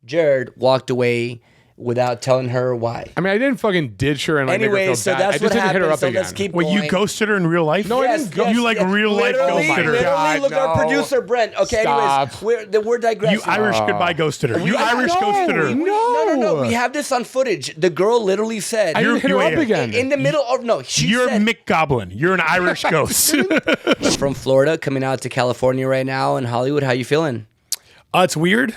Jared walked away without telling her why. I mean, I didn't fucking ditch her and like Anyway, make her so feel bad. that's I just what didn't hit her happened. up So again. let's keep Wait, going. you ghosted her in real life? No, I Yes, didn't go. You like real life Literally, ghosted her. literally, look at our no. producer Brent. Okay, Stop. anyways, we're digressing. You Irish goodbye ghosted her. You I Irish know. ghosted her. No. We have this on footage. The girl literally said I didn't hit her up again. in the middle of You're said Mick Goblin. You're an Irish ghost. from Florida coming out to California right now in Hollywood. How you feeling? It's weird.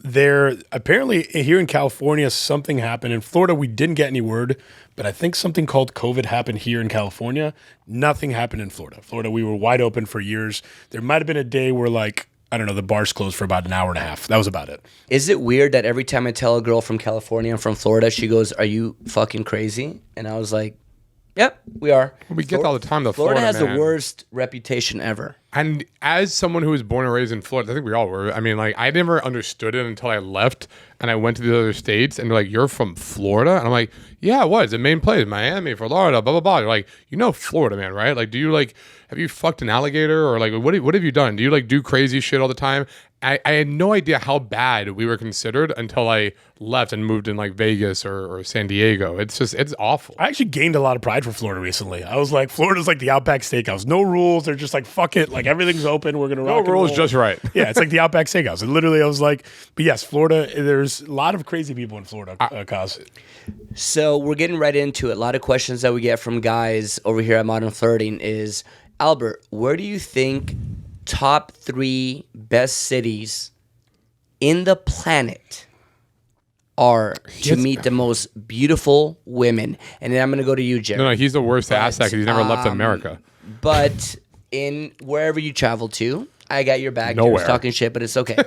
There apparently here in California something happened. In Florida we didn't get any word, but I think something called COVID happened here in California. Nothing happened in Florida. Florida, we were wide open for years. There might have been a day where I don't know, the bars closed for about an hour and a half. That was about it. Is it weird that every time I tell a girl from California I'm from Florida, she goes, "Are you fucking crazy?" And I was like, "Yep, we are." We get that all the time. Florida has man. the worst reputation ever. And as someone who was born and raised in Florida, I think we all were. I mean, like, I never understood it until I left and I went to the other states and they're like, "You're from Florida?" And I'm like, "Yeah, what? It's the main place, Miami, Florida, blah, blah, blah." They're like, "You know Florida, man, right? Like, have you fucked an alligator? Or like, what have you done? Do you like do crazy shit all the time?" I had no idea how bad we were considered until I left and moved in like Vegas or San Diego. It's awful. I actually gained a lot of pride for Florida recently. I was like, Florida's like the Outback Steakhouse. No rules. They're just like, fuck it. Like everything's open. We're going to rock and rules, roll. just right. Yeah, it's like the Outback Steakhouse. And literally I was like, but yes, Florida, there's a lot of crazy people in Florida, Kaz. So we're getting right into it. A lot of questions that we get from guys over here at Modern Flirting is, Albert, where do you think top 3 best cities in the planet are to meet the most beautiful women? And then I'm going to go to you, Jared. No, he's the worst to ask that because he's never left America. But in wherever you travel to, I got your back. Nowhere. You're talking shit, but it's okay.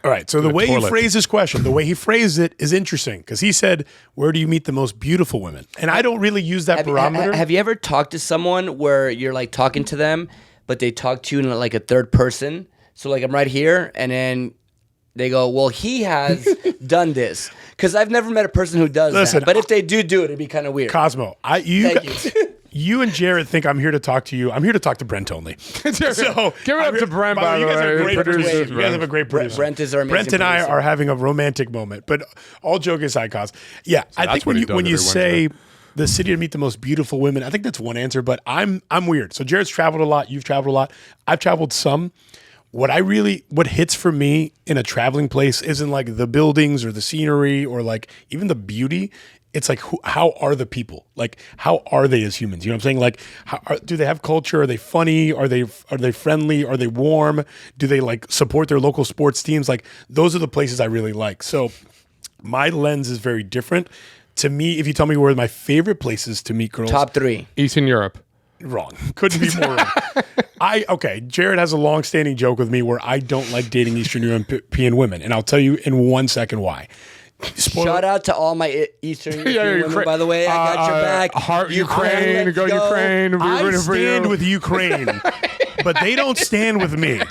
All right, so the way toilet. he phrased his question, the way he phrased it is interesting because he said, where do you meet the most beautiful women? And I don't really use that barometer. Have you ever talked to someone where you're like talking to them, but they talk to you in like a third person? So like I'm right here, and then they go, "Well, he has done this." Because I've never met a person who does that. But if they do it, it'd be kind of weird. Cosmo, Thank you. you and Jared think I'm here to talk to you. I'm here to talk to Brent only. So Give it up to Brent, by the you guys way. have great Producers, producers. You guys Brent. have a great producer. Brent is our amazing Brent and I producer. are having a romantic moment. But all joking aside, Cos. Yeah, I that's think what he does when you every say Wednesday. the city to meet the most beautiful women, I think that's one answer. But I'm weird. So Jared's traveled a lot. You've traveled a lot. I've traveled some. What hits for me in a traveling place isn't like the buildings or the scenery or like even the beauty. It's like, how are the people? Like, how are they as humans? You know what I'm saying? Like, do they have culture? Are they funny? Are they friendly? Are they warm? Do they like support their local sports teams? Like, those are the places I really like. So my lens is very different. To me, if you tell me where my favorite places to meet girls. Top 3. Eastern Europe. Wrong. Couldn't be more wrong. Jared has a long-standing joke with me where I don't like dating Eastern European women, and I'll tell you in 1 second why. Shout out to all my Eastern European women, by the way. I got your back. Heart Ukraine. Go Ukraine. We're I rooting for stand you. with Ukraine, but they don't stand with me.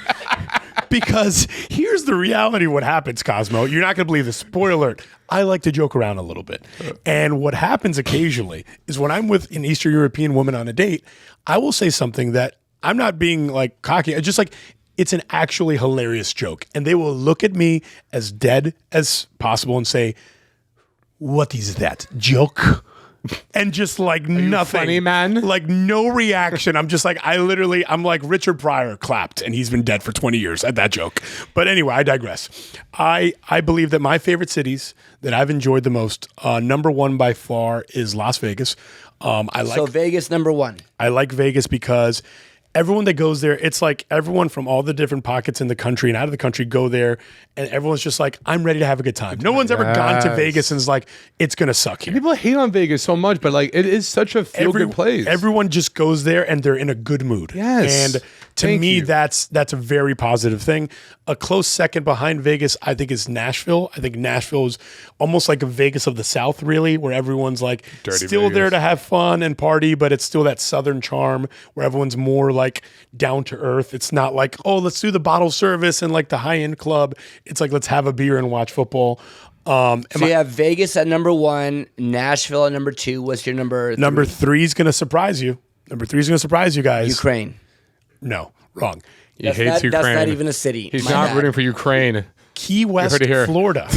Because here's the reality of what happens, Cosmo. You're not going to believe this. Spoiler alert. I like to joke around a little bit. And what happens occasionally is when I'm with an Eastern European woman on a date, I will say something that I'm not being like cocky. I just like, it's an actually hilarious joke. And they will look at me as dead as possible and say, "What is that, joke?" And just like nothing. funny, man? Like no reaction. I'm just like, I'm like Richard Pryor clapped and he's been dead for 20 years at that joke. But anyway, I digress. I believe that my favorite cities that I've enjoyed the most, number 1 by far is Las Vegas. So Vegas, number 1. I like Vegas because everyone that goes there, it's like everyone from all the different pockets in the country and out of the country go there, and everyone's just like, I'm ready to have a good time. No one's ever gone to Vegas and is like, it's going to suck here. People hate on Vegas so much, but like it is such a feel-good place. Everyone just goes there and they're in a good mood. Yes. And to me, that's a very positive thing. A close second behind Vegas, I think, is Nashville. I think Nashville is almost like a Vegas of the South, really, where everyone's like Dirty still Vegas. there to have fun and party, but it's still that Southern charm where everyone's more like down to earth. It's not like, oh, let's do the bottle service and like the high-end club. It's like, let's have a beer and watch football. So you have Vegas at number 1, Nashville at number 2. What's your number 3? Number 3 is going to surprise you. Number 3 is going to surprise you guys. Ukraine. No, wrong. He hates Ukraine. That's not even a city. He's My not bad. rooting for Ukraine. Key West, heard it here. Florida.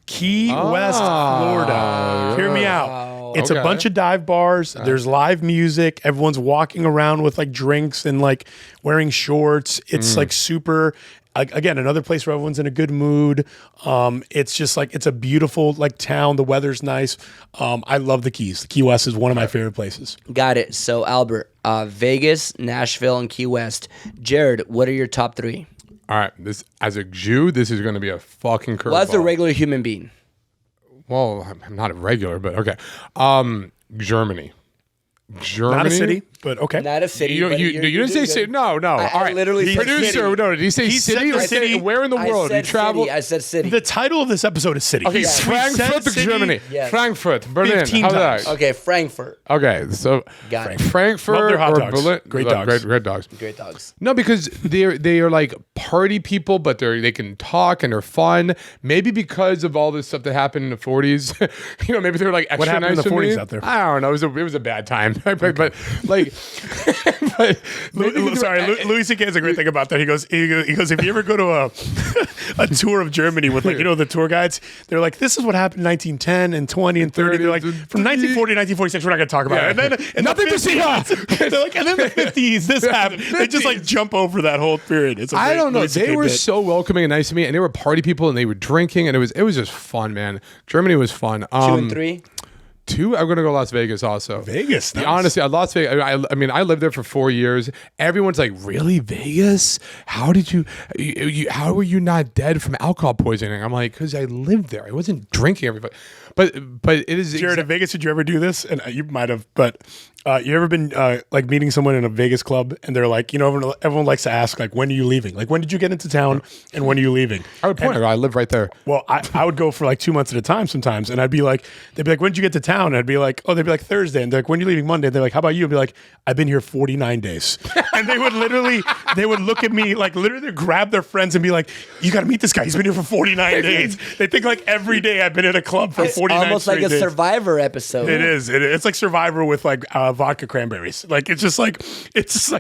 Key West, Florida. Hear me out. It's a bunch of dive bars. There's live music. Everyone's walking around with like drinks and like wearing shorts. It's like super. Again, another place where everyone's in a good mood. It's just like, it's a beautiful like town. The weather's nice. I love the Keys. The Key West is one of my favorite places. Got it. So Albert, Vegas, Nashville, and Key West. Jared, what are your top 3? All right, this as a Jew, this is going to be a fucking curveball. Well, as a regular human being. Well, I'm not a regular, but okay. Germany. Not a city, but okay. Not a city. You didn't say city. No. All right. literally said Producer, city. no, did he say He said city the or city. say where in the world? You travel? I said city. The title of this episode is City. Okay, We said Frankfurt, city. Germany. Yes. Frankfurt, Berlin. 15 How's times. that? Okay, Frankfurt. Okay, so Got it. Frankfurt Love their hot or dogs. Berlin. Great Love dogs. Great dogs. Great dogs. No, because they are like party people, but they can talk and they're fun. Maybe because of all this stuff that happened in the 40s. Maybe they're like extra happened in nice the to 40s me. out there? I don't know. It was a bad time. But like, Louis C.K. has a great thing about that. He goes, if you ever go to a tour of Germany with like, the tour guides, they're like, this is what happened in 1910 and 20 and 30. They're like, from 1940 to 1946, we're not going to talk about it. And then Nothing to see. They're like, and then the 50s, this happened. They just like jump over that whole period. It's a I great don't know. Louis C.K. They were bit. so welcoming and nice to me, and they were party people, and they were drinking, and it was just fun, man. Germany was fun. 2 and 3. 2, I'm gonna go Las Vegas also. Vegas, nice. Honestly, Las Vegas. I mean, I lived there for 4 years. Everyone's like, "Really, Vegas? How did you? How were you not dead from alcohol poisoning?" I'm like, "Cause I lived there. I wasn't drinking everybody." But it is. Jared, in Vegas, did you ever do this? And you might have, but you ever been like meeting someone in a Vegas club and they're like, everyone likes to ask, like, when are you leaving? Like, when did you get into town and when are you leaving? I would point out, I live right there. Well, I would go for like 2 months at a time sometimes. And they'd be like, when did you get to town? And I'd be like, oh, they'd be like Thursday. And they're like, when are you leaving Monday? They're like, how about you? I'd be like, I've been here 49 days. And they would look at me, like literally grab their friends and be like, you got to meet this guy. He's been here for 49 days. They think like every day I've been at a club for 49 Almost like a days. Survivor episode. It is. It's like Survivor with like vodka cranberries. Like it's just like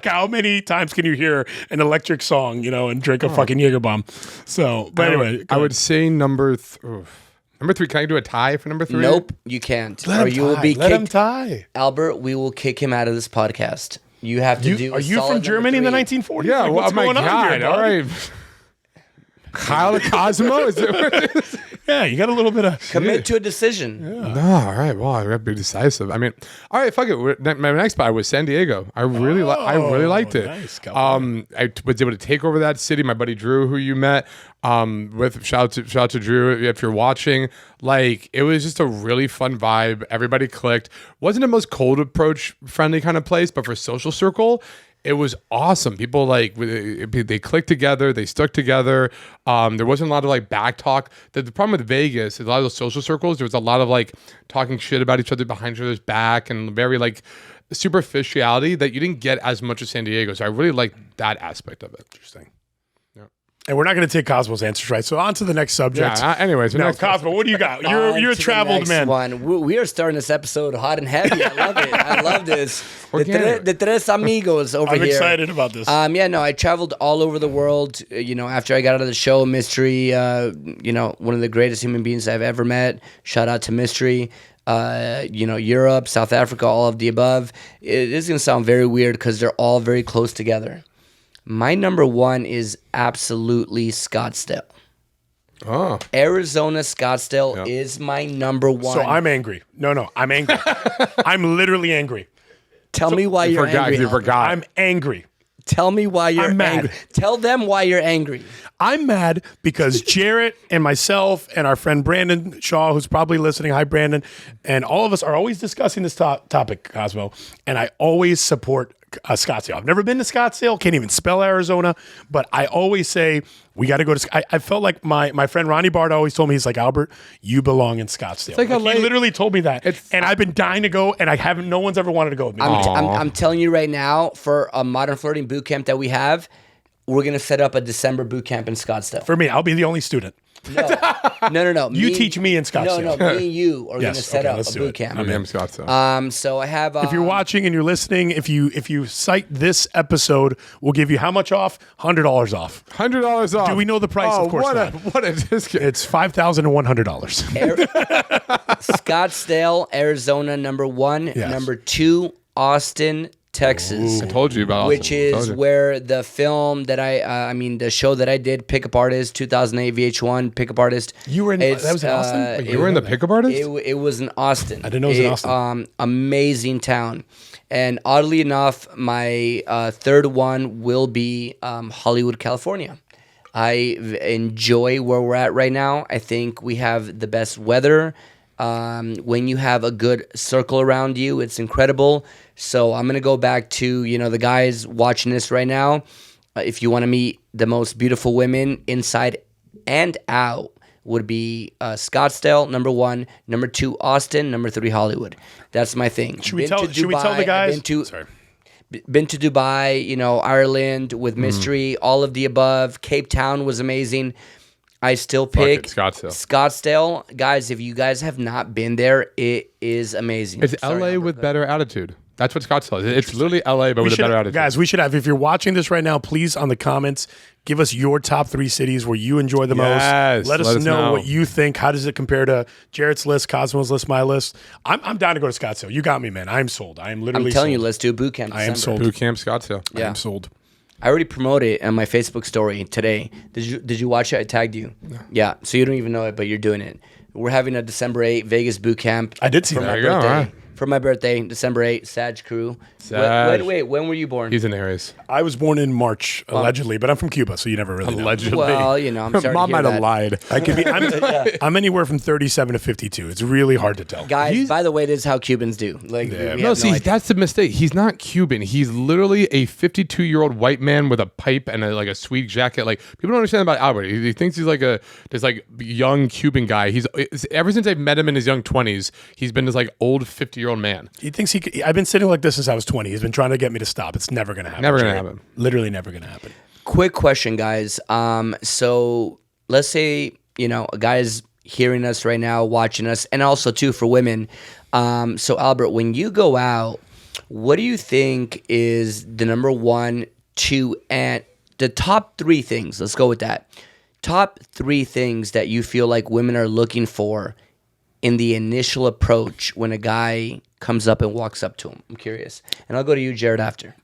how many times can you hear an electric song, and drink a fucking Jaeger bomb? So, but anyway, I would say number 3. Can I do a tie for number 3? Nope, you can't. let him you will be tie. Let him kicked. tie. Albert, we will kick him out of this podcast. You have to do. Are you from Germany in the 1940s? Yeah. Like, Well, what's oh my going on God. here, All bud? right. Kyle Cosmo? Is it? Yeah, you got a little bit of Commit to a decision. No, all right. Well, I got to be decisive. I mean, all right, fuck it. My next spot was San Diego. I really liked it. Nice, I was able to take over that city. My buddy Drew, who you met, with shout out to Drew if you're watching. Like, it was just a really fun vibe. Everybody clicked. Wasn't the most cold approach friendly kind of place, but for social circle, it was awesome. People they clicked together, they stuck together. There wasn't a lot of like back talk. The problem with Vegas is a lot of those social circles. There was a lot of like talking shit about each other behind each other's back and very like superficiality that you didn't get as much as San Diego. So I really liked that aspect of it. interesting. And we're not going to take Cosmo's answers right. So on to the next subject. Yeah. Anyways, Now, Cosmo, what do you got? You're a traveled man. We are starting this episode hot and heavy. I love it. I love this. Organic. The tres amigos over I'm here. excited about this. I traveled all over the world. After I got out of the show, Mystery, one of the greatest human beings I've ever met. Shout out to Mystery. Europe, South Africa, all of the above. It is going to sound very weird because they're all very close together. My number 1 is absolutely Scottsdale. Oh. Arizona Scottsdale is my number 1. So I'm angry. No, I'm angry. I'm literally angry. Tell me why you're angry. You forgot. I'm angry. Tell me why you're I'm mad. angry. Tell them why you're angry. I'm mad because Jarrett and myself and our friend Brandon Shaw, who's probably listening, hi Brandon, and all of us are always discussing this topic, Cosmo, and I always support Scottsdale. I've never been to Scottsdale, can't even spell Arizona, but I always say we got to go to. I felt like my friend Ronnie Bard always told me, he's like, Albert, you belong in Scottsdale. like he literally told me that, and I've been dying to go, and I haven't. No one's ever wanted to go with me. I'm telling you right now, for a modern flirting boot camp that we have, we're gonna set up a December boot camp in Scottsdale. For me, I'll be the only student. No. You teach me in Scottsdale. No, me and you are Yes, going to set okay, up let's a do boot it. camp. I'm in Scottsdale. So I have. If you're watching and you're listening, if you cite this episode, we'll give you how much off? $100 off. $100 off. Do we know the price? Oh, Of course not. What a discount. It's $5,100. Scottsdale, Arizona, number 1. Yes. Number 2, Austin, Texas. I told you about Which Austin. is where the film that the show that I did, Pickup Artist, 2008 VH1, Pickup Artist. You were in that was in Austin? You were in the Pickup Artist? It was in Austin. I didn't know it was in Austin. Amazing town. And oddly enough, my third one will be Hollywood, California. I enjoy where we're at right now. I think we have the best weather. When you have a good circle around you, it's incredible. So I'm going to go back to, the guys watching this right now. If you want to meet the most beautiful women inside and out, would be Scottsdale, number 1, number 2, Austin, number 3, Hollywood. That's my thing. Should we tell the guys? Been to Dubai, Ireland with Mystery, all of the above. Cape Town was amazing. I still pick Scottsdale. Guys, if you guys have not been there, it is amazing. It's LA with better attitude. That's what Scottsdale is. It's literally LA, but with a better attitude. Guys, we should have, if you're watching this right now, please on the comments, give us your top 3 cities where you enjoy the most. Let us know what you think. How does it compare to Jarrett's list, Kosmo's list, my list? I'm down to go to Scottsdale. You got me, man. I'm sold. I'm literally telling sold. you, let's do a boot camp. I am sold. Boot camp Scottsdale. Yeah. I'm sold. I already promoted it on my Facebook story today. Did you watch it? I tagged you. No. Yeah, so you don't even know it, but you're doing it. We're having a December 8 Vegas boot camp. I did see that. For my birthday. For my birthday, December 8, Sag crew. Wait, when were you born? He's in Aries. I was born in March, allegedly, but I'm from Cuba, so you never really know. Allegedly. Well, I'm sorry Mom to hear might have that. lied. I could be. I'm anywhere from 37 to 52. It's really hard to tell. Guys, by the way, this is how Cubans do. That's the mistake. He's not Cuban. He's literally a 52-year-old white man with a pipe and a sweet jacket. Like, people don't understand about Albert. He thinks he's this young Cuban guy. Ever since I've met him in his young 20s, he's been this old 50-year-old man. He thinks he could. I've been sitting like this since I was 20. He's been trying to get me to stop. It's never going to happen. Never going to happen. Literally never going to happen. Quick question, guys. So let's say, a guy's hearing us right now, watching us, and also, too, for women. So, Albert, when you go out, what do you think is the number 1, 2, and the top 3 things? Let's go with that. Top 3 things that you feel like women are looking for in the initial approach when a guy comes up and walks up to him? I'm curious. And I'll go to you, Jared, after.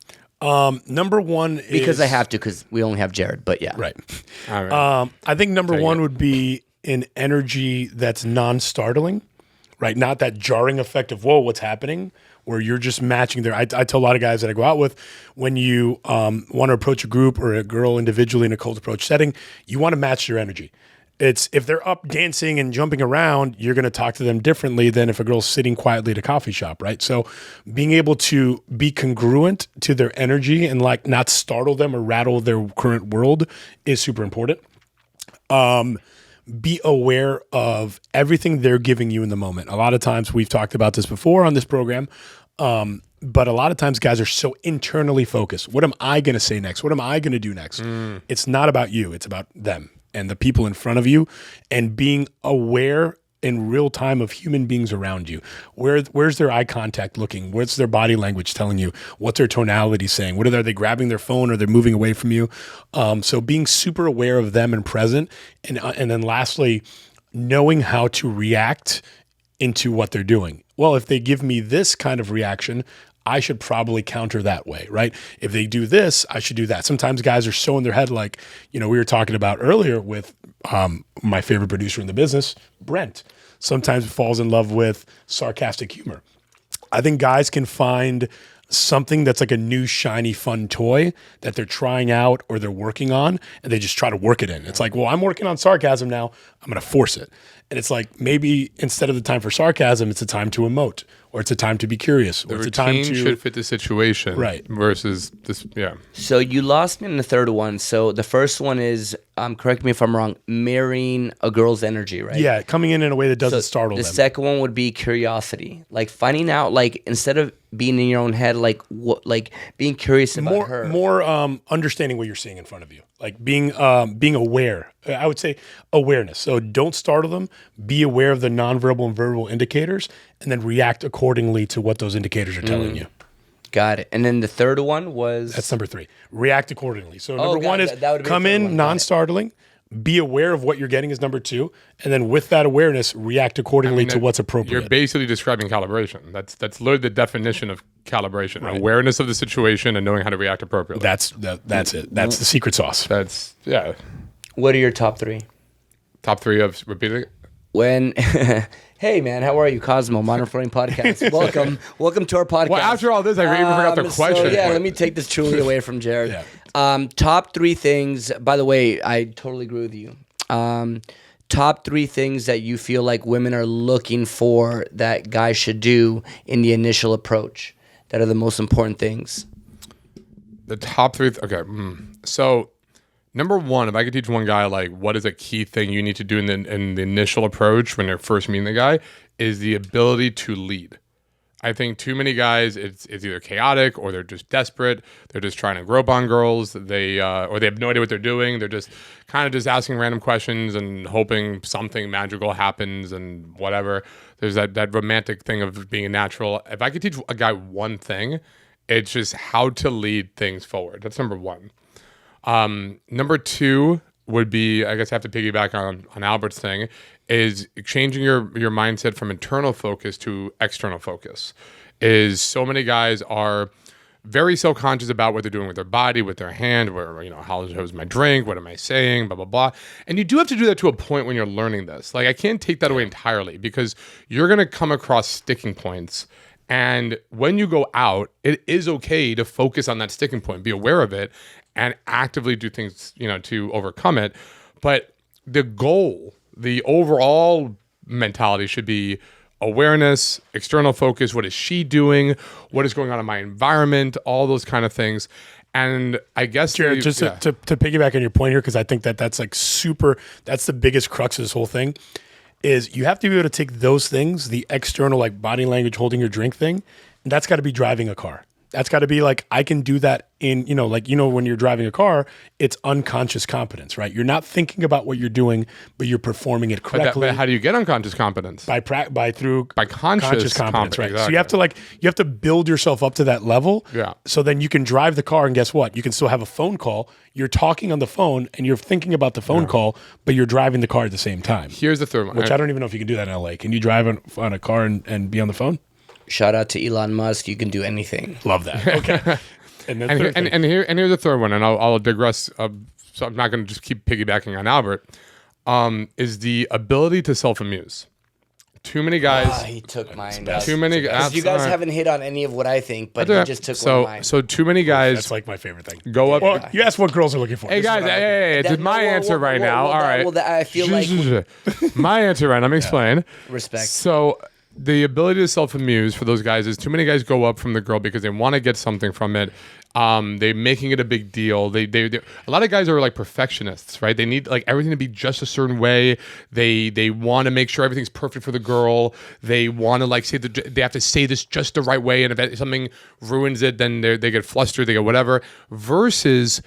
Number 1 is... Because I have to, because we only have Jared, but yeah. Right. All right. I think number 1 would be an energy that's non-startling, right? Not that jarring effect of, whoa, what's happening? Where you're just matching their... I tell a lot of guys that I go out with, when you want to approach a group or a girl individually in a cold approach setting, you want to match their energy. It's if they're up dancing and jumping around, you're going to talk to them differently than if a girl's sitting quietly at a coffee shop, right? So being able to be congruent to their energy and not startle them or rattle their current world is super important. Be aware of everything they're giving you in the moment. A lot of times, we've talked about this before on this program, but a lot of times guys are so internally focused. What am I going to say next? What am I going to do next? It's not about you. It's about them and the people in front of you, and being aware in real time of human beings around you. Where's their eye contact looking? What's their body language telling you? What's their tonality saying? Are they grabbing their phone or they're moving away from you? So being super aware of them and present. And then lastly, knowing how to react into what they're doing. Well, if they give me this kind of reaction, I should probably counter that way, right? If they do this, I should do that. Sometimes guys are so in their head, we were talking about earlier with my favorite producer in the business, Brent. Sometimes falls in love with sarcastic humor. I think guys can find something that's like a new, shiny, fun toy that they're trying out or they're working on, and they just try to work it in. It's like, well, I'm working on sarcasm now. I'm going to force it. And it's like, maybe instead of the time for sarcasm, it's a time to emote, or it's a time to be curious, or it's a time to... should fit the situation. Right. Versus this, yeah. So you lost me in the third one. So the first one is, correct me if I'm wrong, mirroring a girl's energy, right? Yeah, coming in a way that doesn't startle them. The second one would be curiosity. Like finding out, instead of being in your own head, being curious about her. More understanding what you're seeing in front of you. Like being aware I would say awareness. So don't startle them. Be aware of the nonverbal and verbal indicators, and then react accordingly to what those indicators are telling you. Got it. And then the third one was That's number 3. React accordingly. So Oh, number got one it. is That would be come the third in one. Got it. non-startling. Be aware of what you're getting is number 2, and then with that awareness, react accordingly to what's appropriate. You're basically describing calibration. That's literally the definition of calibration: awareness of the situation and knowing how to react appropriately. That's it. That's the secret sauce. That's What are your top 3? Top 3 of repeating. When hey man, how are you, Cosmo, Modern Flirting Podcast? Welcome to our podcast. Well, after all this, I even forgot the question. So, let me take this truly away from Jared. Top 3 things. By the way, I totally agree with you. Top 3 things that you feel like women are looking for that guys should do in the initial approach. That are the most important things. The top 3. Okay. So, number 1, if I could teach one guy like what is a key thing you need to do in the initial approach when they're first meeting the guy, is the ability to lead. I think too many guys, it's either chaotic or they're just desperate. They're just trying to grope on girls. Or they have no idea what they're doing. They're just kind of just asking random questions and hoping something magical happens and whatever. There's that romantic thing of being a natural. If I could teach a guy one thing, it's just how to lead things forward. That's number 1. Number 2 would be, I guess I have to piggyback on Albert's thing, is changing your mindset from internal focus to external focus. Is so many guys are very self-conscious about what they're doing with their body, with their hand, where, how's my drink, what am I saying, blah, blah, blah. And you do have to do that to a point when you're learning this. Like, I can't take that away entirely, because you're going to come across sticking points. And when you go out, it is okay to focus on that sticking point, be aware of it, and actively do things, to overcome it. But the goal, the overall mentality should be awareness, external focus. What is she doing? What is going on in my environment? All those kind of things. And I guess, Jared, to piggyback on your point here, because I think that's like that's the biggest crux of this whole thing, is you have to be able to take those things, the external, like body language, holding your drink thing, and that's got to be driving a car. That's got to be like, I can do that in, when you're driving a car, it's unconscious competence, right? You're not thinking about what you're doing, but you're performing it correctly. But how do you get unconscious competence? By conscious competence, right? Exactly. So you have to build yourself up to that level. Yeah. So then you can drive the car, and guess what? You can still have a phone call. You're talking on the phone, and you're thinking about the phone call, but you're driving the car at the same time. Here's the third one. Which I don't even know if you can do that in LA. Can you drive on a car and be on the phone? Shout out to Elon Musk. You can do anything. Love that. Okay. And here's the third one, and I'll digress. So I'm not going to just keep piggybacking on Albert. Is the ability to self-amuse. Too many guys. He took mine. Too many. You guys haven't hit on any of what I think, but he just took one of mine. So too many guys. That's like my favorite thing. Go up. Well, you asked what girls are looking for. Hey guys, it's my answer right now. All right. I feel like my answer right now. Let me explain. Respect. So the ability to self-amuse for those guys is too many guys go up from the girl because they want to get something from it. They're making it a big deal. They a lot of guys are like perfectionists, right? They need like everything to be just a certain way. They want to make sure everything's perfect for the girl. They want to like they have to say this just the right way, and if something ruins it, then they get flustered, they get whatever. Versus,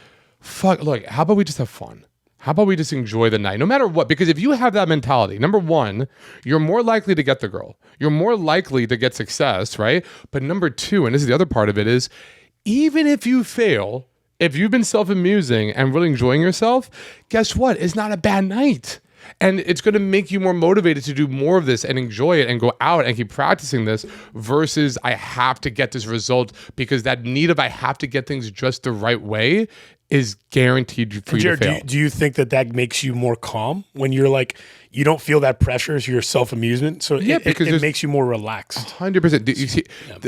look, how about we just have fun? How about we just enjoy the night, no matter what? Because if you have that mentality, number 1, you're more likely to get the girl. You're more likely to get success, right? But number 2, and this is the other part of it, is even if you fail, if you've been self-amusing and really enjoying yourself, guess what? It's not a bad night. And it's going to make you more motivated to do more of this and enjoy it and go out and keep practicing this versus I have to get this result, because that need of I have to get things just the right way is guaranteed for you to fail. Do you think that makes you more calm when you're like, you don't feel that pressure as your self-amusement? So because it makes you more relaxed. 100%. You see,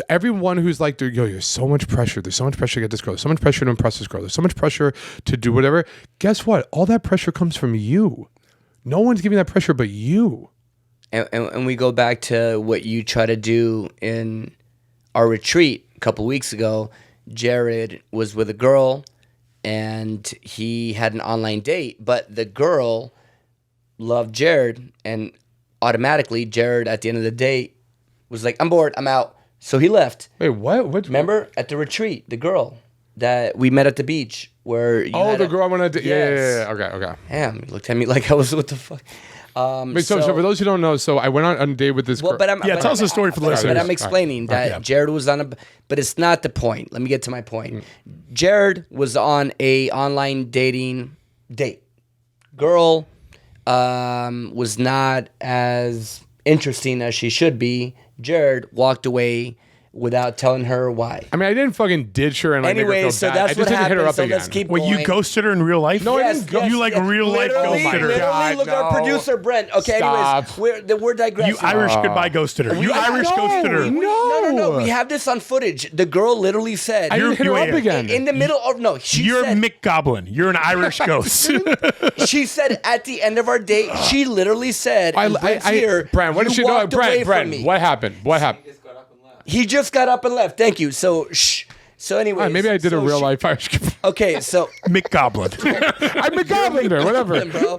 everyone who's like, there's so much pressure. There's so much pressure to get this girl. There's so much pressure to impress this girl. There's so much pressure to do whatever. Guess what? All that pressure comes from you. No one's giving that pressure but you. And we go back to what you try to do in our retreat a couple weeks ago. Jared was with a girl, and he had an online date, but the girl loved Jared, and automatically Jared at the end of the date was like, I'm bored, I'm out. So he left. Wait, what? Remember at the retreat, the girl that we met at the beach, where you Oh, had the girl I want to. Yes. Yeah. Okay. Damn, you looked at me like I was what the fuck. Wait, so for those who don't know, so I went on a date with this girl. tell us the story for the listeners. But I'm explaining that Jared was on but it's not the point. Let me get to my point. Jared was on a online dating date. Girl was not as interesting as she should be. Jared walked away without telling her why. I mean, I didn't fucking ditch her and like make her Anyway, feel so bad. that's I just what didn't hit her happened. up So again. let's keep Wait, going. you ghosted her in real life? No, I Yes, didn't go. yes, You like yes. real life Literally, ghosted her. Literally, look at our no. producer Brent. Okay, Stop. anyways, we're digressing. You Irish goodbye ghosted her. You Irish ghosted her. No. We have this on footage. The girl literally said, I didn't hit her you up ain't- again. in the middle of You're said, Mick Goblin. You're an Irish ghost. she said at the end of our date, she literally said, Brian, what did she know? Brian, what happened? What happened? He just got up and left. Thank you. So, shh. So anyway, Maybe I did a real life Irish. Okay, so Mick Goblin. I'm a goblin there, whatever. bro.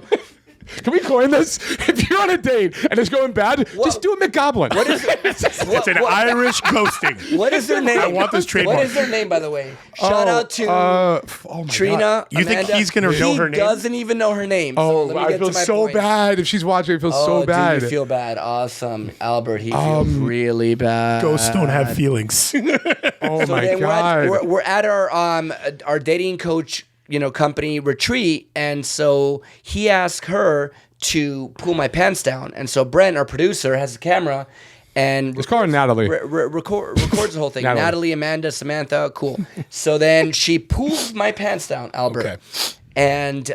Can we coin this? If you're on a date and it's going bad, just do a McGoblin. What is It's an Irish ghosting. What is their name? I want this trademark. What is their name, by the way? Shout out to oh my Trina. God. You think Amanda. he's gonna know her name? He doesn't even know her name. So Oh, let me I get feel to my so point. bad. If she's watching, I feel Oh, so bad. Do you feel bad? Awesome, Albert. He feels really bad. Ghosts don't have feelings. Oh So my then God. we're at our dating coach, company retreat, and so he asked her to pull my pants down, and so Brent, our producer, has a camera, and Let's call her Natalie. records the whole thing. Natalie. Natalie, Amanda, Samantha, cool. So then she pulls my pants down, Albert. Okay. And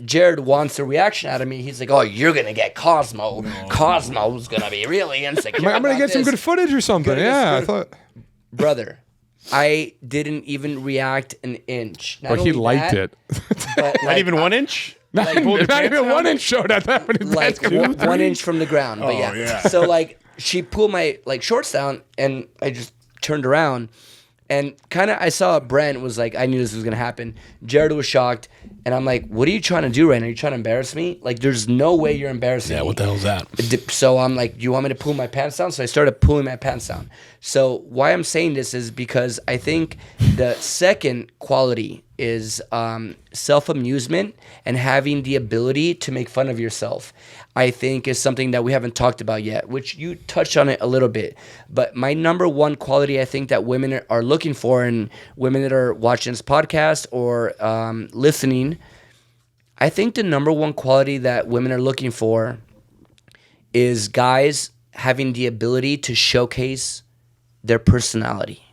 Jared wants a reaction out of me. He's like, "Oh, you're gonna get Kosmo. Cosmo's gonna be really insecure. I'm gonna about get some this." good footage or something. Good- Yeah, I good- thought. Brother, I didn't even react an inch. Not But he only liked that, it. But Not even 1 inch? Not even 1 inch showed at that many like basketball. 1 inch from the ground. But Oh, yeah. yeah. So like she pulled my shorts down, and I just turned around, and kind of I saw Brent was like, I knew this was gonna happen. Jared was shocked, and I'm like, what are you trying to do right now? Are you trying to embarrass me? Like, there's no way you're embarrassing me. Yeah, what the hell's that? So I'm like, do you want me to pull my pants down? So I started pulling my pants down. So why I'm saying this is because I think the second quality is self-amusement and having the ability to make fun of yourself. I think is something that we haven't talked about yet, which you touched on it a little bit. But my number one quality I think that women are looking for, and women that are watching this podcast or listening, I think the number one quality that women are looking for is guys having the ability to showcase their personality.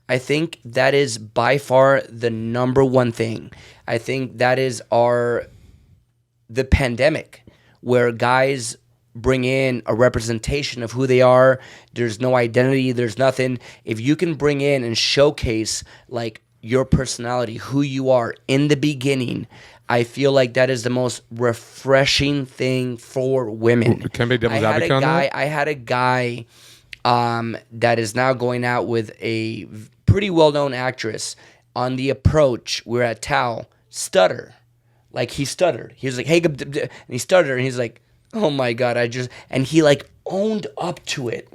I think that is by far the number one thing. I think that is the pandemic, where guys bring in a representation of who they are. There's no identity. There's nothing. If you can bring in and showcase like your personality, who you are in the beginning, I feel like that is the most refreshing thing for women. Can be devil's advocate on that? I had a guy that is now going out with a pretty well-known actress. On the approach, we're at Tao, stutter. Like, he stuttered. He was like, hey, and he stuttered, and he's like, oh my God, and he like owned up to it.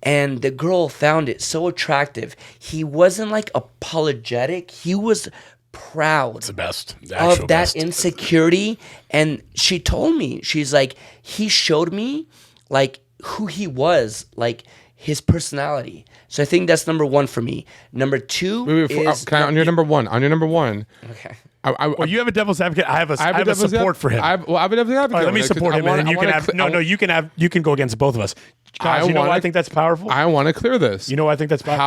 And the girl found it so attractive. He wasn't like apologetic. He was proud It's the best. The of actual that best. insecurity. And she told me, she's like, he showed me like who he was, like his personality. So I think that's number one for me. Number two is on your number one. okay. Well, you have a devil's advocate. I have a support for him. I have a devil's advocate. All right, let me support him, and then you can have. You can go against both of us. Guys, you know why I think that's powerful? I want to clear this. You know why I think that's powerful?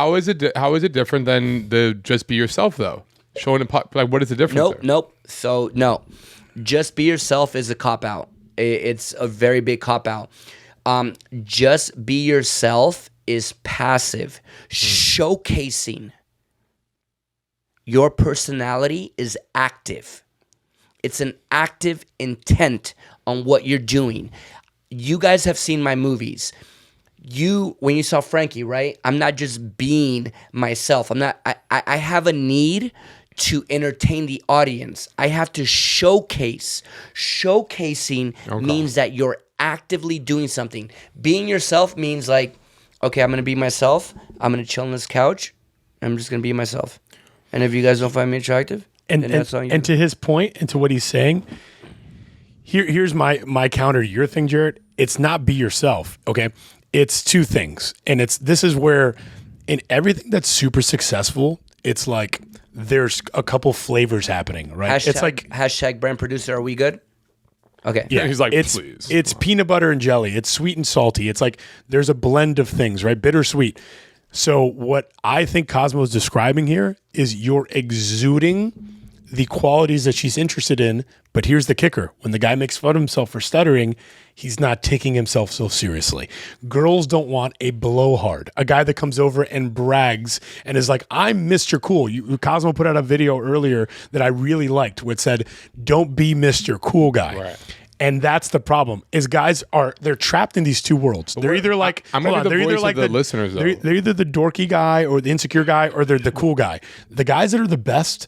How is it different than the just be yourself though? Showing like what is the difference? Nope. So no, just be yourself is a cop out. It's a very big cop out. Just be yourself is passive. Showcasing your personality is active. It's an active intent on what you're doing. You guys have seen my movies. When you saw Frankie, right? I'm not just being myself. I have a need to entertain the audience. I have to showcase. Showcasing means that you're actively doing something. Being yourself means like, okay, I'm going to be myself. I'm going to chill on this couch. I'm just going to be myself. And if you guys don't find me attractive, And then that's on you. and to his point and to what he's saying, here's my counter to your thing, Jared. It's not be yourself, okay? It's two things. And this is where in everything that's super successful, it's like there's a couple flavors happening, right? Hashtag, it's like hashtag brand producer. Are we good? Okay. yeah, He's like, it's, please. It's peanut butter and jelly. It's sweet and salty. It's like there's a blend of things, right? Bittersweet. So what I think Kosmo is describing here is you're exuding the qualities that she's interested in. But here's the kicker. When the guy makes fun of himself for stuttering, he's not taking himself so seriously. Girls don't want a blowhard, a guy that comes over and brags and is like, I'm Mr. Cool. Cosmo put out a video earlier that I really liked where it said, don't be Mr. Cool guy. Right. And that's the problem is guys they're trapped in these two worlds. They're either like, I'm gonna be the voice of the listeners, though. They're either the dorky guy or the insecure guy or they're the cool guy. The guys that are the best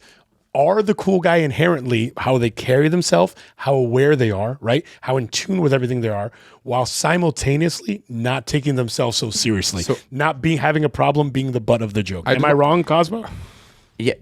are the cool guy inherently, how they carry themselves, how aware they are, right? How in tune with everything they are, while simultaneously not taking themselves so seriously, not having a problem being the butt of the joke. Am I wrong, Cosmo? Yeah.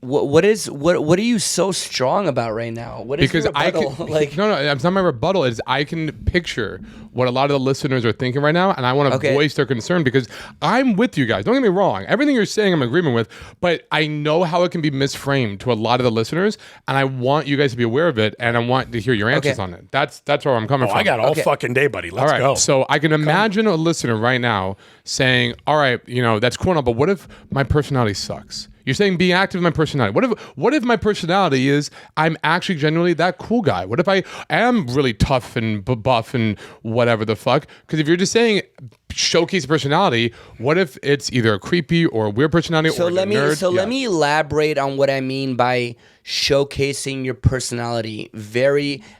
What are you so strong about right now? What is Because your rebuttal? no, it's not my rebuttal. Is I can picture what a lot of the listeners are thinking right now, and I want to voice their concern because I'm with you guys. Don't get me wrong. Everything you're saying, I'm in agreement with, but I know how it can be misframed to a lot of the listeners, and I want you guys to be aware of it, and I want to hear your answers on it. That's where I'm coming from. I got all fucking day, buddy. Let's go. So I can imagine a listener right now saying, "All right, that's cool enough, but what if my personality sucks?" You're saying be active in my personality. What if my personality is I'm actually genuinely that cool guy? What if I am really tough and buff and whatever the fuck? Because if you're just saying showcase personality, what if it's either a creepy or a weird personality or a nerd? Let me elaborate on what I mean by showcasing your personality.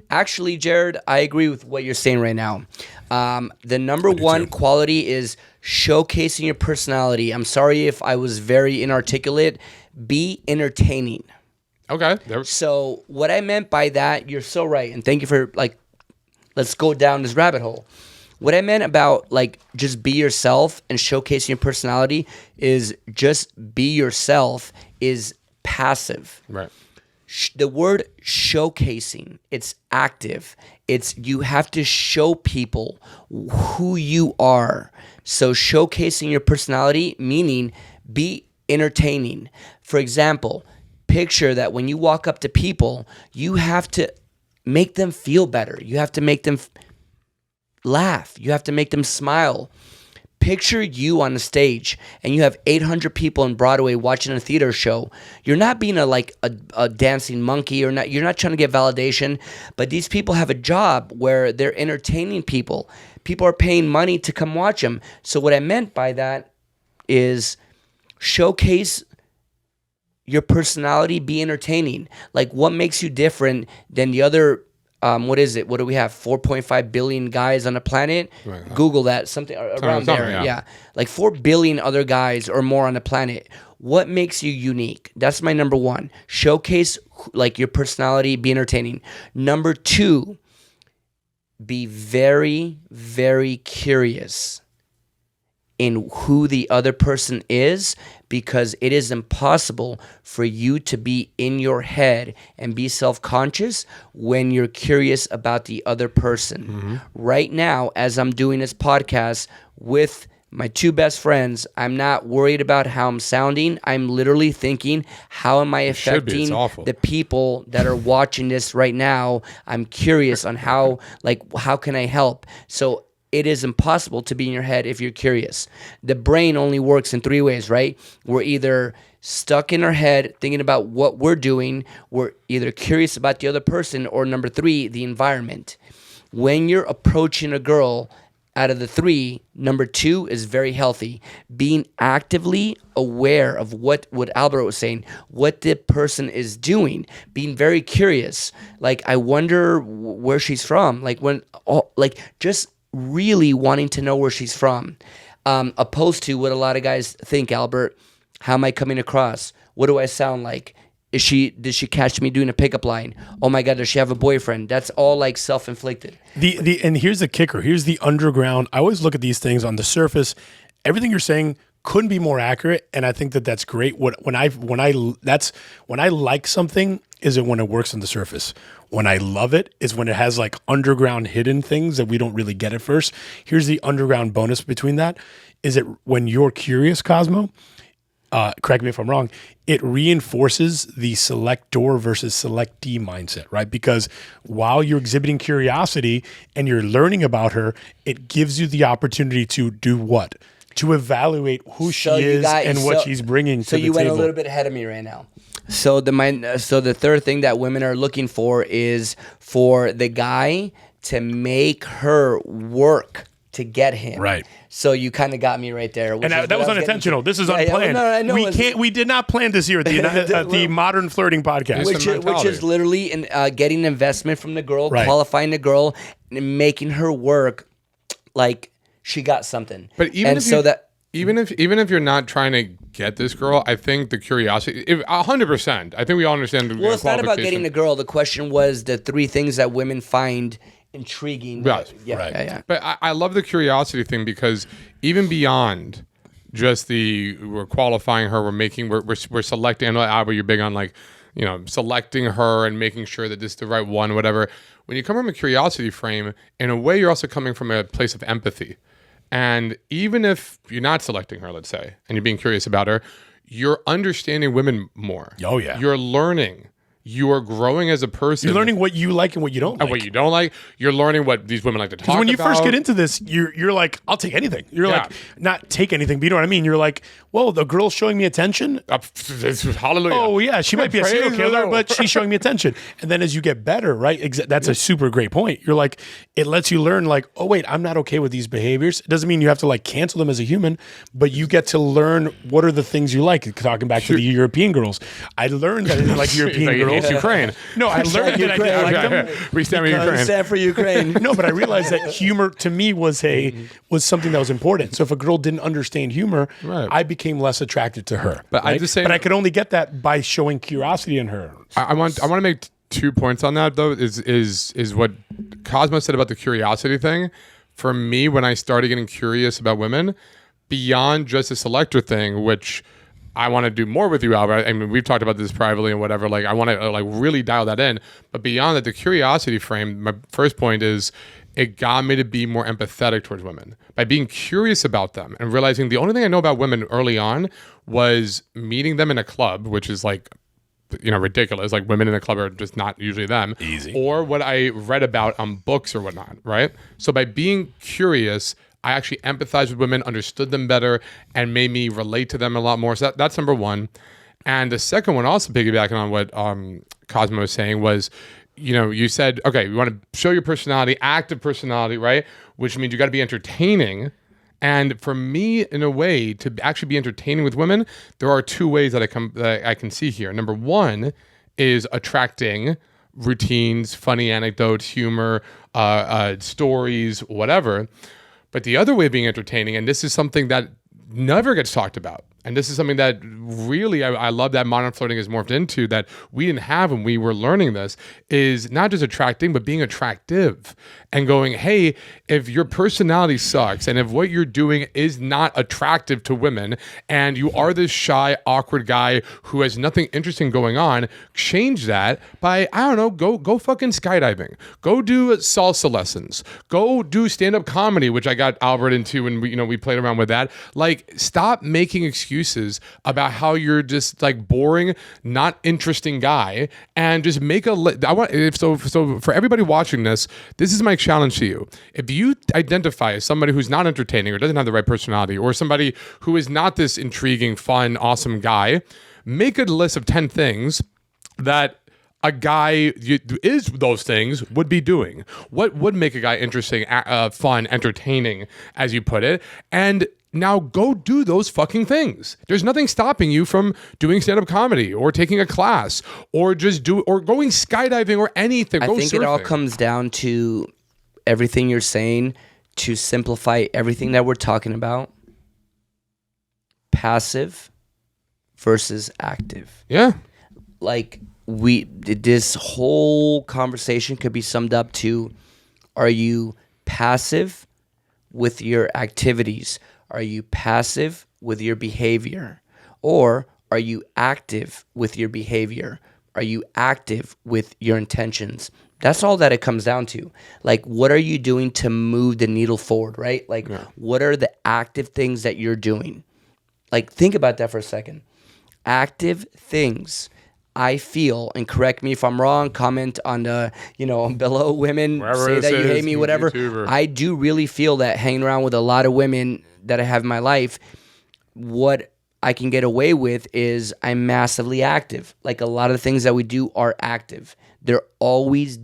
Actually, Jared, I agree with what you're saying right now. The number one quality is showcasing your personality. I'm sorry if I was very inarticulate. Be entertaining. Okay. So what I meant by that, you're so right, and thank you for let's go down this rabbit hole. What I meant about just be yourself and showcasing your personality is just be yourself is passive. Right. The word showcasing, it's active. It's you have to show people who you are. So showcasing your personality, meaning be entertaining. For example, picture that when you walk up to people, you have to make them feel better. You have to make them laugh. You have to make them smile. Picture you on the stage and you have 800 people in Broadway watching a theater show. You're not being a dancing monkey or not. You're not trying to get validation, but these people have a job where they're entertaining people. People are paying money to come watch them. So what I meant by that is showcase your personality, be entertaining. What makes you different than the other what is it? What do we have? 4.5 billion guys on the planet? Right. Google that. Something around there. Yeah. 4 billion other guys or more on the planet. What makes you unique? That's my number one. Showcase your personality, be entertaining. Number two, be very, very curious in who the other person is, because it is impossible for you to be in your head and be self-conscious when you're curious about the other person. Mm-hmm. Right now, as I'm doing this podcast with my two best friends, I'm not worried about how I'm sounding. I'm literally thinking, how am I affecting the people that are watching this right now? I'm curious on how can I help? So it is impossible to be in your head if you're curious. The brain only works in three ways, right? We're either stuck in our head thinking about what we're doing, we're either curious about the other person, or number three, the environment. When you're approaching a girl, out of the three, number two is very healthy. Being actively aware of what Albert was saying, what the person is doing, being very curious. I wonder where she's from. Just really wanting to know where she's from, opposed to what a lot of guys think. Albert, how am I coming across? What do I sound like? Did she catch me doing a pickup line? Oh my God, does she have a boyfriend? That's all self-inflicted. And here's the kicker. Here's the underground. I always look at these things on the surface. Everything you're saying couldn't be more accurate, and I think that that's great. When I like something is it when it works on the surface. When I love it is when it has like underground hidden things that we don't really get at first. Here's the underground bonus between that: is it when you're curious, Cosmo? Correct me if I'm wrong. It reinforces the selector versus selectee mindset, right? Because while you're exhibiting curiosity and you're learning about her, it gives you the opportunity to do what? To evaluate who she is and what she's bringing to the table. So you went a little bit ahead of me right now. So the third thing that women are looking for is for the guy to make her work to get him. Right. So you kind of got me right there. And that was unintentional. This is unplanned. We did not plan this here at the Modern Flirting Podcast. Which is literally getting investment from the girl, qualifying the girl, and making her work like she got something. But even if you're not trying to get this girl, I think the curiosity, 100%. I think we all understand the Well, it's not about getting the girl. The question was the 3 things that women find intriguing. Yes. Yeah. But I love the curiosity thing because even beyond just we're qualifying her, we're selecting. I know, Albert, you're big on like, selecting her and making sure that this is the right one, whatever. When you come from a curiosity frame, in a way, you're also coming from a place of empathy. And even if you're not selecting her, let's say, and you're being curious about her, you're understanding women more. Oh, yeah. You're learning. You are growing as a person. You're learning what you like and what you don't like. And what you don't like. You're learning what these women like to talk about. Because when you first get into this, you're like, I'll take anything. You're like, not take anything, but you know what I mean? You're like, well, the girl's showing me attention. Hallelujah. Oh, yeah. She might be a serial killer, but she's showing me attention. And then as you get better, right? That's a super great point. You're like, it lets you learn like, oh, wait, I'm not okay with these behaviors. It doesn't mean you have to like cancel them as a human, but you get to learn what are the things you like. Talking back to the European girls. I learned that I didn't like European girls. Ukraine. No, I learned that I didn't like them. We stand with Ukraine. Stand for Ukraine. No, but I realized that humor to me was something that was important. So if a girl didn't understand humor, I became less attracted to her. But right? But I could only get that by showing curiosity in her. I want to make 2 points on that though. Is what Kosmo said about the curiosity thing. For me, when I started getting curious about women, beyond just a selector thing, which I want to do more with you, Albert. I mean, we've talked about this privately and whatever. Like, I want to like really dial that in. But beyond that, the curiosity frame. My first point is it got me to be more empathetic towards women by being curious about them and realizing the only thing I know about women early on was meeting them in a club, which is like, ridiculous. Like women in a club are just not usually them. Easy. Or what I read about on books or whatnot. Right. So by being curious, I actually empathized with women, understood them better, and made me relate to them a lot more. So that's number one. And the second one, also piggybacking on what Kosmo was saying, was, you said, okay, you want to show your personality, active personality, right? Which means you got to be entertaining. And for me, in a way, to actually be entertaining with women, there are 2 ways that I can see here. Number one is attracting routines, funny anecdotes, humor, stories, whatever. But the other way of being entertaining, and this is something that never gets talked about, and this is something that really I love that modern flirting has morphed into, that we didn't have when we were learning this, is not just attracting, but being attractive and going, hey, if your personality sucks and if what you're doing is not attractive to women and you are this shy, awkward guy who has nothing interesting going on, change that by, I don't know, go fucking skydiving. Go do salsa lessons. Go do stand-up comedy, which I got Albert into and we played around with that. Like, stop making excuses about how you're just like boring, not interesting guy, and just make so for everybody watching this is my challenge to you. If you identify as somebody who's not entertaining or doesn't have the right personality, or somebody who is not this intriguing, fun, awesome guy, make a list of 10 things that a guy is those things would be doing. What would make a guy interesting, fun, entertaining, as you put it, and now go do those fucking things. There's nothing stopping you from doing stand-up comedy or taking a class or or going skydiving or anything. I think surfing. it all comes down to everything you're saying, to simplify everything that we're talking about. Passive versus active. Yeah. Like this whole conversation could be summed up to, are you passive with your activities? Are you passive with your behavior? Or are you active with your behavior? Are you active with your intentions? That's all that it comes down to. Like, what are you doing to move the needle forward, right? Like, what are the active things that you're doing? Like, think about that for a second. Active things. I feel, and correct me if I'm wrong, comment on the, below women, Wherever say this that you is, hate me, whatever. YouTuber. I do really feel that hanging around with a lot of women that I have in my life, what I can get away with is I'm massively active. Like, a lot of the things that we do are active. They're always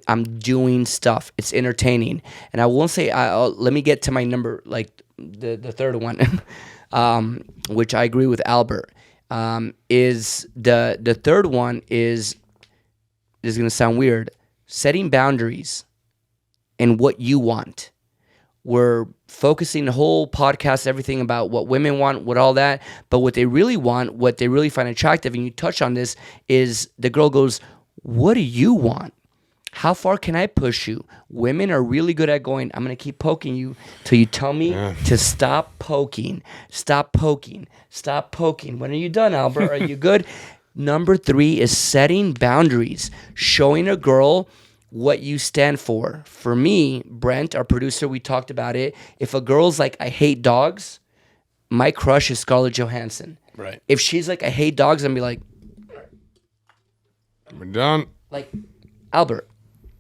I'm doing stuff. It's entertaining. And I won't say, let me get to my number, like the third one, which I agree with Albert. Is the third one is going to sound weird, setting boundaries and what you want. We're focusing the whole podcast, everything about what women want, what all that, but what they really want, what they really find attractive, and you touch on this, is the girl goes, what do you want? How far can I push you? Women are really good at going, I'm going to keep poking you till you tell me to stop poking. Stop poking. Stop poking. When are you done, Albert? Are you good? Number 3 is setting boundaries, showing a girl what you stand for. For me, Brent, our producer, we talked about it. If a girl's like, I hate dogs, my crush is Scarlett Johansson. Right. If she's like, I hate dogs, I'm be like, We're done. like, Albert,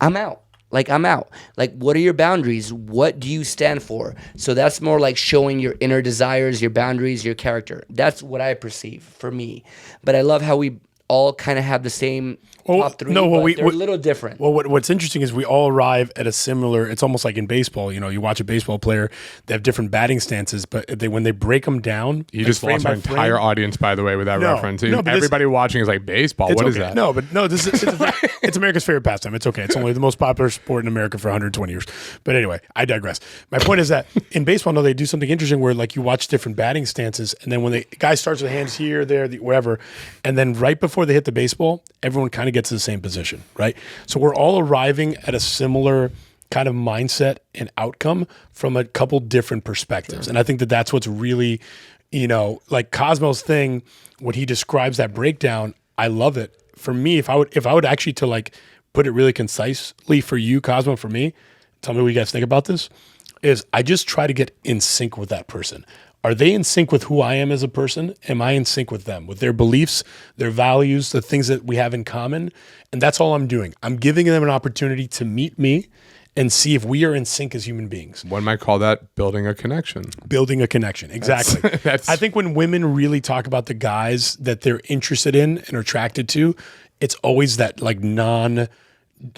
I'm out. Like, I'm out. Like, what are your boundaries? What do you stand for? So that's more like showing your inner desires, your boundaries, your character. That's what I perceive for me. But I love how we all kind of have the same top 3, but they're a little different. Well, what's interesting is we all arrive at a similar. It's almost like in baseball. You watch a baseball player; they have different batting stances, but when they break them down, You just lost our entire audience, by the way, with that reference. but Everybody watching is like, baseball. What is that? No, this is it's America's favorite pastime. It's okay. It's only the most popular sport in America for 120 years. But anyway, I digress. My point is that in baseball, no, they do something interesting where like you watch different batting stances, and then when the guy starts with hands here, there, wherever, and then right before they hit the baseball, everyone kind of gets to the same position, right? So we're all arriving at a similar kind of mindset and outcome from a couple different perspectives. And I think that that's what's really, like Kosmo's thing, when he describes that breakdown, I love it. For me, if I would actually to like put it really concisely for you, Kosmo, for me, tell me what you guys think about this, is I just try to get in sync with that person. Are they in sync with who I am as a person? Am I in sync with them, with their beliefs, their values, the things that we have in common? And that's all I'm doing. I'm giving them an opportunity to meet me and see if we are in sync as human beings. One might call that building a connection. Building a connection, exactly. I think when women really talk about the guys that they're interested in and are attracted to, it's always that like non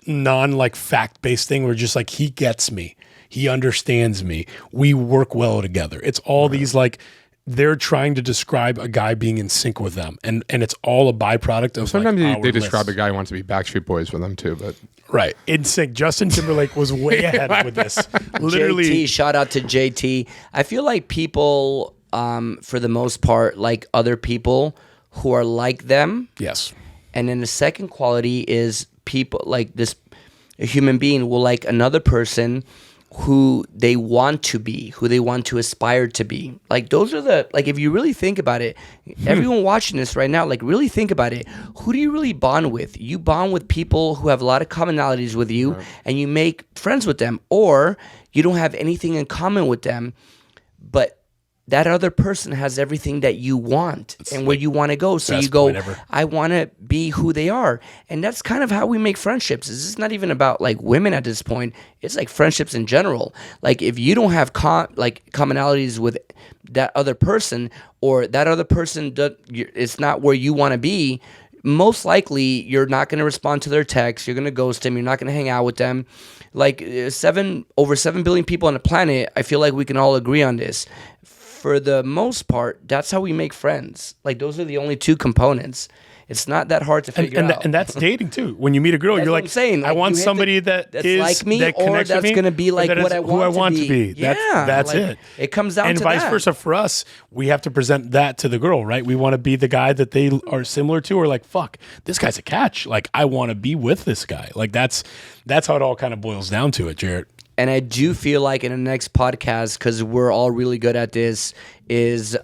like fact-based thing where just like, he gets me. He understands me. We work well together. It's all these like, they're trying to describe a guy being in sync with them. And it's all a byproduct of sometimes like they describe a guy who wants to be Backstreet Boys for them too, but right. In sync. Justin Timberlake was way ahead with this. Literally. JT, shout out to JT. I feel like people, for the most part, like other people who are like them. Yes. And then the second quality is people like this, a human being will like another person who they want to be, who they want to aspire to be. Like those are the, like if you really think about it, everyone watching this right now, like really think about it. Who do you really bond with? You bond with people who have a lot of commonalities with you and you make friends with them, or you don't have anything in common with them, but that other person has everything that you want and where you want to go. So you go, I want to be who they are. And that's kind of how we make friendships. This is not even about like women at this point. It's like friendships in general. Like if you don't have commonalities with that other person, or that other person, it's not where you want to be, most likely you're not going to respond to their texts. You're going to ghost them. You're not going to hang out with them. Like over 7 billion people on the planet, I feel like we can all agree on this. For the most part, that's how we make friends. Like those are the only two components. It's not that hard to figure out. And that's dating too. When you meet a girl, you're like, saying. I want somebody that's like me, that or that's going to be like what I want to be. That's like, it. It comes down and to vice versa for us. We have to present that to the girl, right? We want to be the guy that they are similar to, or like, fuck, this guy's a catch. Like I want to be with this guy. Like that's how it all kind of boils down to it, Jarrett. And I do feel like in the next podcast, because we're all really good at this, is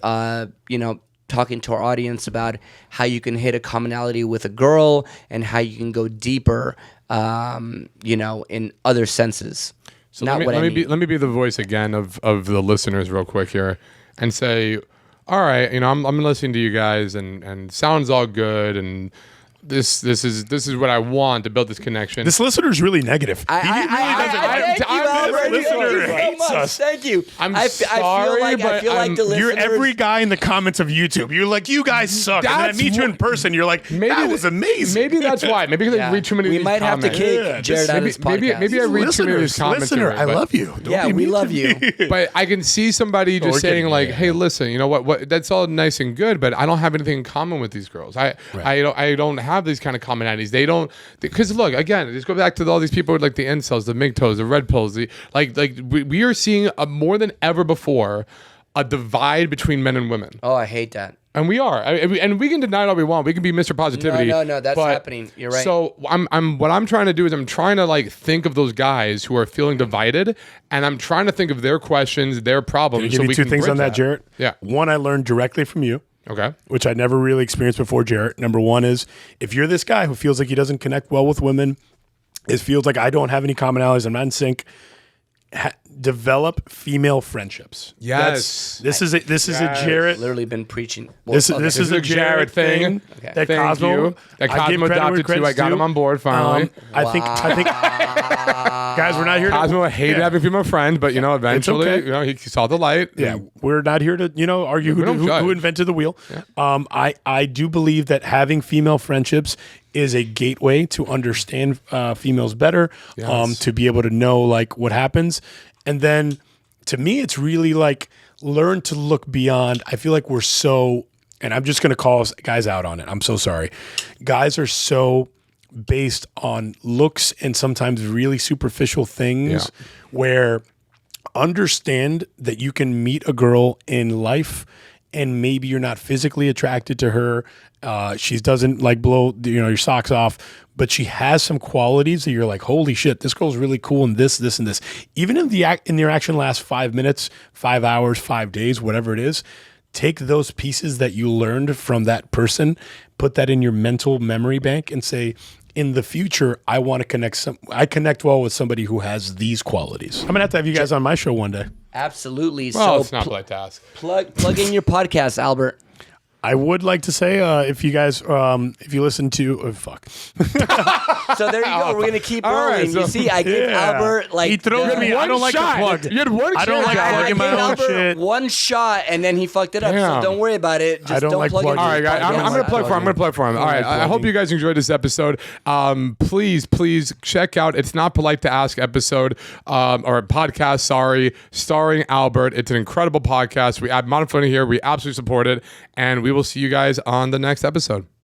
talking to our audience about how you can hit a commonality with a girl and how you can go deeper, in other senses. So let me be the voice again of the listeners real quick here and say, all right, I'm listening to you guys and sounds all good and this is what I want to build this connection. This listener's really negative. Thank you, Albert. This listener Thank you hates so much. us. Thank you. I'm sorry, I but feel like the listeners. You're every guy in the comments of YouTube. You're like, you guys suck. And then I That's meet you in what- person. You're like, that was amazing. Maybe that's why. Maybe because I read too many of We these might have to comments. kick Yeah, Jared out of this podcast. maybe I read too many of these comments. Listener, here, I but- love you. Don't Yeah, be we mean love to you. me. But I can see somebody we're just saying kidding. like, Yeah. "Hey, listen, you know what? That's all nice and good, but I don't have anything in common with these girls. I don't have these kind of commonalities. They don't because look again. Just go back to all these people with like the incels, the MGTOWs, the red pills. We are seeing more than ever before a divide between men and women, Oh, I hate that. and we are. And we can deny it all we want. We can be Mr. Positivity. No, that's but- happening. You're right. So what I'm trying to do is I'm trying to like think of those guys who are feeling divided, and I'm trying to think of their questions, their problems. Can I give so you we two can things bridge on that, Jarrett? Yeah. One, I learned directly from you, Okay. which I never really experienced before, Jarrett. Number one is if you're this guy who feels like he doesn't connect well with women, it feels like I don't have any commonalities, I'm not in sync. Develop female friendships. Yes. This is a Jarrett. Literally been preaching. This Okay. is a Jarrett thing. Okay. That Thank Kosmo, you. That I give Kosmo credit where adopted too. credit's I got due. him on board finally. I think, guys, we're not here to. Cosmo hated having female friends, but eventually, okay. he saw the light. Yeah, we're not here to argue We don't who judge. invented the wheel. I do believe that having female friendships is a gateway to understand females better, Yes. to be able to know like what happens, and then to me it's really like learn to look beyond. I feel like we're so, and I'm just gonna call guys out on it. I'm so sorry, guys are so based on looks and sometimes really superficial things where understand that you can meet a girl in life and maybe you're not physically attracted to her. She doesn't like blow your socks off, but she has some qualities that you're like, holy shit, this girl's really cool in this, and this. Even if the interaction lasts 5 minutes, 5 hours, 5 days, whatever it is, take those pieces that you learned from that person, put that in your mental memory bank and say, in the future, I want to I connect well with somebody who has these qualities. I'm going to have you guys on my show one day. Absolutely. Well, So it's not polite to ask. plug in your podcast, Albert. I would like to say, if you guys, if you listen to, fuck. So there you go. We're gonna keep All right, rolling. so- you see, I gave Albert like He throws me. I don't like to plug. You had one I don't chance, like Albert. plugging my gave own Albert shit. one shot and then he fucked it up. Damn. So don't worry about it. Just I don't like plug plugging. in. All right, guys. I'm going to plug for him. I'm going to plug for him. All right. I hope you guys enjoyed this episode. Please check out It's Not Polite to Ask episode or podcast, starring Albert. It's an incredible podcast. We have Modern Funny here. We absolutely support it. And we will see you guys on the next episode.